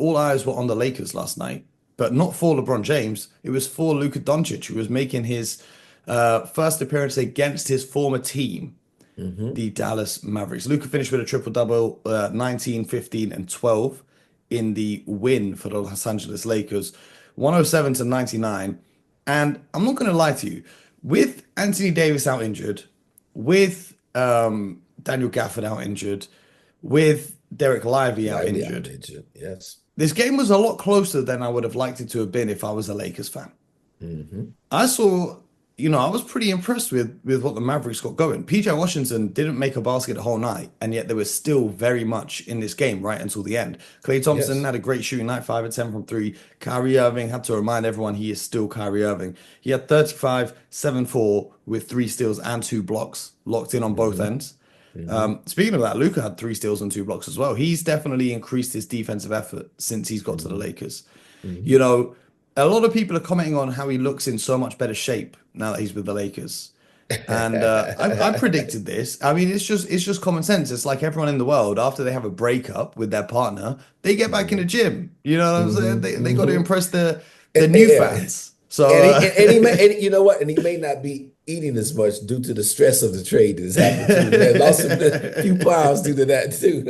all eyes were on the Lakers last night, but not for LeBron James. It was for Luka Dončić, who was making his first appearance against his former team, Hmm. the Dallas Mavericks. Luka finished with a triple-double, 19, 15, and 12 in the win for the Los Angeles Lakers, 107 to 99. And I'm not going to lie to you, with Anthony Davis out injured, with Daniel Gafford out injured, with Derek Lively out Lively out injured, injured. Yes. this game was a lot closer than I would have liked it to have been if I was a Lakers fan. Hmm. I saw, I was pretty impressed with what the Mavericks got going. PJ Washington didn't make a basket the whole night, and yet they were still very much in this game right until the end. Klay Thompson Yes. had a great shooting night, 5 and 10 from three. Kyrie Irving had to remind everyone he is still Kyrie Irving. He had 35, 7, 4 with 3 steals and 2 blocks locked in on both Hmm. ends. Hmm. Speaking of that, Luca had 3 steals and 2 blocks as well. He's definitely increased his defensive effort since he's got to the Hmm. Lakers. Hmm. You know, a lot of people are commenting on how he looks in so much better shape now that he's with the Lakers. And I predicted this. I mean, it's just common sense. It's like everyone in the world, after they have a breakup with their partner, they get back in the Hmm. gym. You know what I'm saying? Hmm. They got to Hmm. impress the new Yeah. fans. So And he may, and you know what? And he may not be eating as much due to the stress of the trade that has happened too. He may have lost a few pounds due to that too.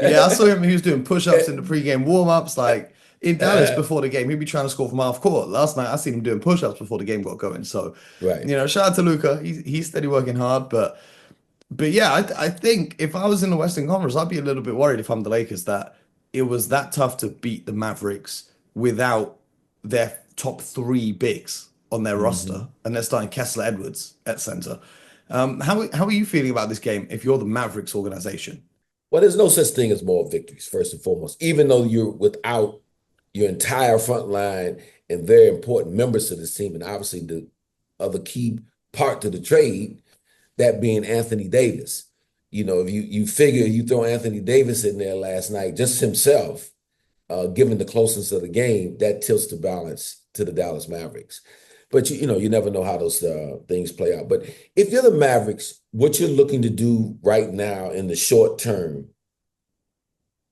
yeah, I saw him. He was doing push-ups in the pre-game warm-ups. Like in Dallas before the game, he'd be trying to score from half court. Last night, I seen him doing push-ups before the game got going. So, Right. shout out to Luca. He's steady working hard. But yeah, I think if I was in the Western Conference, I'd be a little bit worried if I'm the Lakers that it was that tough to beat the Mavericks without their top three bigs on their roster, Hmm. and they're starting Kessler Edwards at center. How are you feeling about this game if you're the Mavericks organization? Well, there's no such thing as moral victories, first and foremost, even though you're without your entire front line and very important members of this team, and obviously the other key part to the trade, that being Anthony Davis. If you figure you throw Anthony Davis in there last night, just himself, given the closeness of the game, that tilts the balance to the Dallas Mavericks. But you never know how those things play out. But if you're the Mavericks, what you're looking to do right now in the short term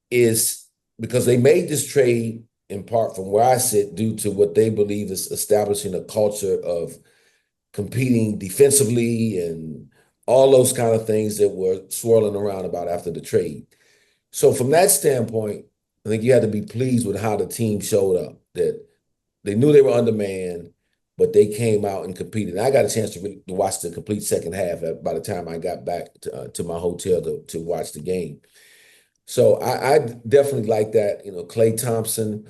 is because they made this trade in part from where I sit due to what they believe is establishing a culture of competing defensively and all those kind of things that were swirling around about after the trade. So from that standpoint, I think you had to be pleased with how the team showed up. That they knew they were undermanned, but they came out and competed. And I got a chance to watch the complete second half by the time I got back to my hotel to watch the game. So I definitely like that. Klay Thompson,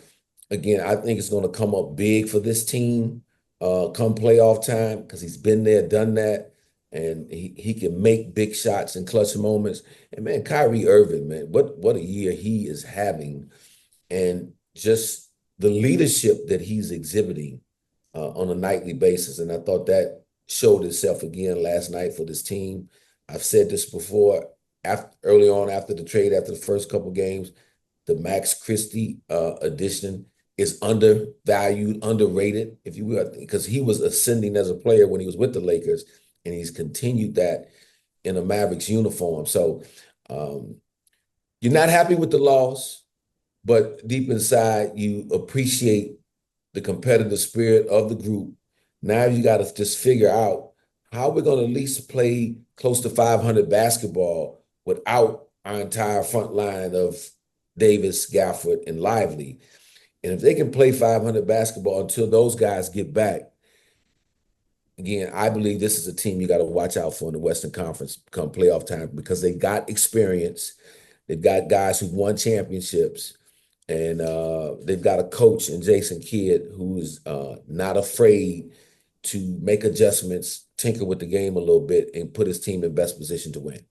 again, I think it's going to come up big for this team come playoff time because he's been there, done that, and he can make big shots in clutch moments. And man, Kyrie Irving, man, what a year he is having, and just the leadership that he's exhibiting on a nightly basis. And I thought that showed itself again last night for this team. I've said this before, early on after the trade, after the first couple games, the Max Christie addition is undervalued, underrated, if you will, because he was ascending as a player when he was with the Lakers, and he's continued that in a Mavericks uniform. So um, you're not happy with the loss, but deep inside, you appreciate the competitive spirit of the group. Now you got to just figure out how we're going to at least play close to 500 basketball without our entire front line of Davis, Gafford, and Lively. And if they can play 500 basketball until those guys get back, again, I believe this is a team you got to watch out for in the Western Conference come playoff time because they got experience. They've got guys who've won championships, and they've got a coach in Jason Kidd who's not afraid to make adjustments, tinker with the game a little bit, and put his team in best position to win.